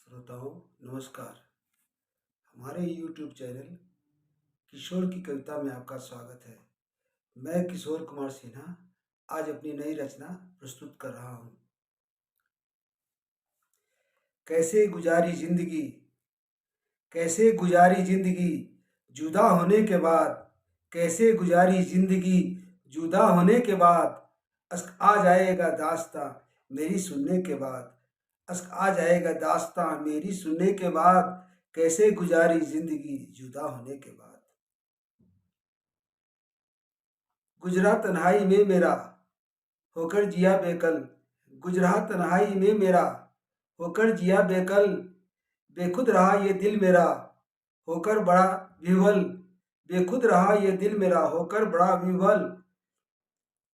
श्रोताओं नमस्कार। हमारे YouTube चैनल किशोर की कविता में आपका स्वागत है। मैं किशोर कुमार सिन्हा आज अपनी नई रचना प्रस्तुत कर रहा हूँ। कैसे गुजारी जिंदगी, कैसे गुजारी जिंदगी जुदा होने के बाद, कैसे गुजारी जिंदगी जुदा होने के बाद, अश्क आ जाएगा दास्तां मेरी सुनने के बाद, अश्क आ जाएगा दास्तां मेरी सुनने के बाद, कैसे गुजारी जिंदगी जुदा होने के बाद। गुजरा तन्हाई में मेरा होकर जिया बेकल, गुजरा तन्हाई में मेरा होकर जिया बेकल, बेखुद रहा ये दिल मेरा होकर बड़ा विह्वल, बेखुद रहा ये दिल मेरा होकर बड़ा विह्वल।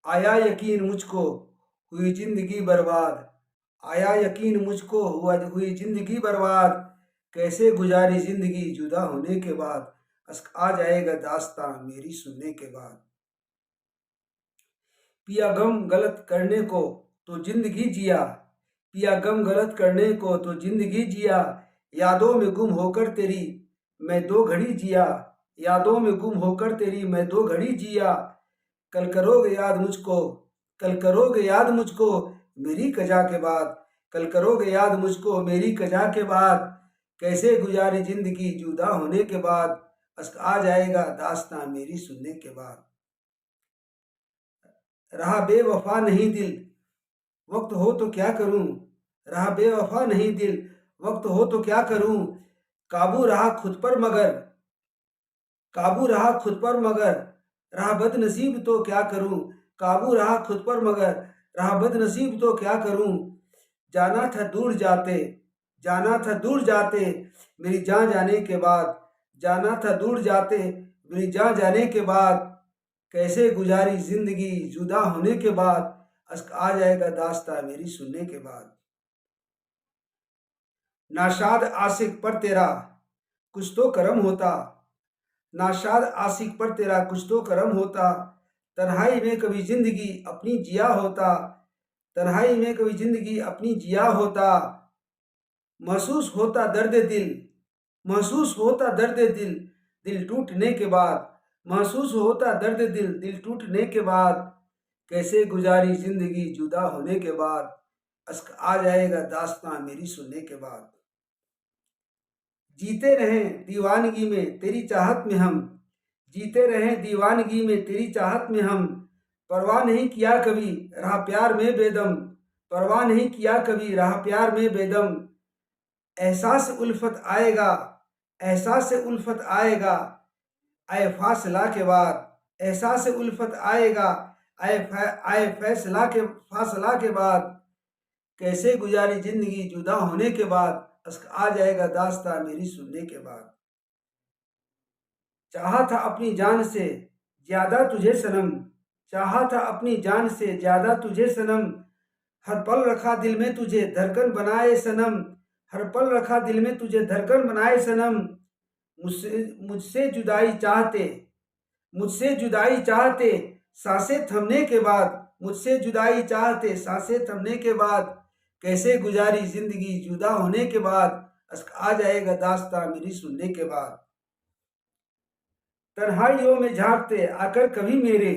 आया यकीन मुझको हुई जिंदगी बर्बाद, आया यकीन मुझको हुई जिंदगी बर्बाद, कैसे गुजारी जिंदगी जुदा होने के बाद, अश्क आ जाएगा दास्तां मेरी सुनने के बाद। पिया गम गलत करने को तो जिंदगी जिया, पिया गम गलत करने को तो जिंदगी जिया, यादों में गुम होकर तेरी मैं दो घड़ी जिया, यादों में गुम होकर तेरी मैं दो घड़ी जिया। कल करोगे याद मुझको, कल करोगे याद मुझको मेरी कजा के बाद, कल करोगे याद मुझको मेरी कजा के बाद, कैसे गुजारी जिंदगी जुदा होने के बाद, अश्क आ जाएगा दास्तां मेरी सुनने के बाद। रहा बेवफा नहीं दिल, वक्त हो तो क्या करूं, रहा बेवफा नहीं दिल, वक्त हो तो क्या करूं, काबू रहा खुद पर मगर, काबू रहा खुद पर मगर, रहा बदनसीब तो क्या करूं, काबू रहा खुद पर मगर, रहा बदनसीब तो क्या करूं। जाना था दूर जाते, जाना था दूर जाते मेरी जान जाने के बाद, जाना था दूर जाते मेरी जान जाने के बाद, कैसे गुजारी जिंदगी जुदा होने के बाद, अश्क आ जाएगा दास्तां मेरी सुनने के बाद। नाशाद आशिक पर तेरा कुछ तो करम होता, नाशाद आशिक पर तेरा कुछ तो करम होता, तन्हाई में कभी जिंदगी अपनी जिया होता, तन्हाई में कभी जिंदगी अपनी जिया होता। महसूस होता दर्द दिल, महसूस होता दर्द दिल, दिल टूटने के बाद, महसूस होता दर्द दिल, दिल टूटने के बाद, कैसे गुजारी जिंदगी जुदा होने के बाद, अश्क आ जाएगा दास्तां मेरी सुनने के बाद। जीते रहें दीवानगी में तेरी चाहत में हम, जीते रहें दीवानगी में तेरी चाहत में हम, परवाह नहीं किया कभी रहा प्यार में बेदम, परवाह नहीं किया कभी रहा प्यार में बेदम। एहसास उल्फत आएगा, एहसास उल्फत आएगा आए फासला के बाद, एहसास उल्फत आएगा आए फैसला के फासला के बाद, कैसे गुजारी जिंदगी जुदा होने के बाद, अश्क आ जाएगा दास्तां मेरी सुनने के बाद। चाहा था अपनी जान से ज्यादा तुझे सनम, चाहा था अपनी जान से ज्यादा तुझे सनम, हर पल रखा दिल में तुझे धड़कन बनाए सनम, हर पल रखा दिल में तुझे धड़कन बनाए सनम। मुझसे मुझसे जुदाई चाहते, मुझसे जुदाई चाहते सांसें थमने के बाद, मुझसे जुदाई चाहते सांसें थमने के बाद, कैसे गुजारी जिंदगी जुदा होने के बाद, अश्क आ जाएगा दास्तां मेरी सुनने के बाद। तन्हाइयों में झांकते आकर कभी मेरे,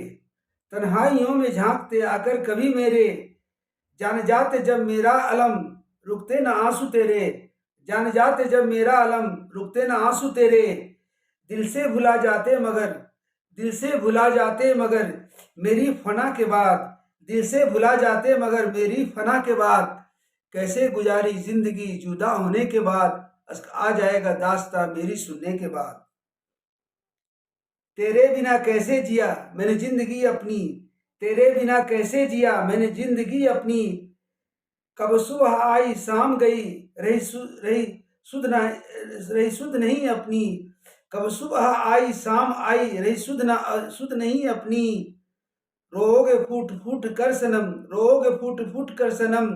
तन्हाइयों में झांकते आकर कभी मेरे, जान जाते जब मेरा अलम रुकते न आंसू तेरे, जान जाते जब मेरा अलम रुकते न आंसू तेरे, दिल से भुला जाते मगर, दिल से भुला जाते मगर मेरी फना के बाद, दिल से भुला जाते मगर मेरी फना के बाद, कैसे गुजारी जिंदगी जुदा होने के बाद, अश्क आ जाएगा दास्तां मेरी सुनने के बाद। तेरे बिना कैसे जिया मैंने जिंदगी अपनी, तेरे बिना कैसे जिया मैंने जिंदगी अपनी, कब सुबह आई शाम गई रही सुध नहीं अपनी, कब सुबह आई शाम आई रही सुध नहीं अपनी। रोओगे फूट फूट कर सनम, रोओगे फूट फूट कर सनम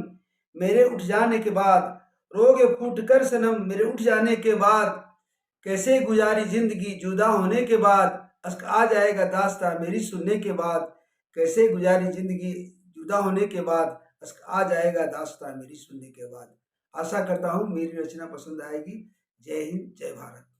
मेरे उठ जाने के बाद, रोओगे फूट कर सनम मेरे उठ जाने के बाद, कैसे गुजारी जिंदगी जुदा होने के बाद, अश्क आ जाएगा दास्तां मेरी सुनने के बाद, कैसे गुजारी जिंदगी जुदा होने के बाद, अश्क आ जाएगा दास्तां मेरी सुनने के बाद। आशा करता हूँ मेरी रचना पसंद आएगी। जय हिंद, जय भारत।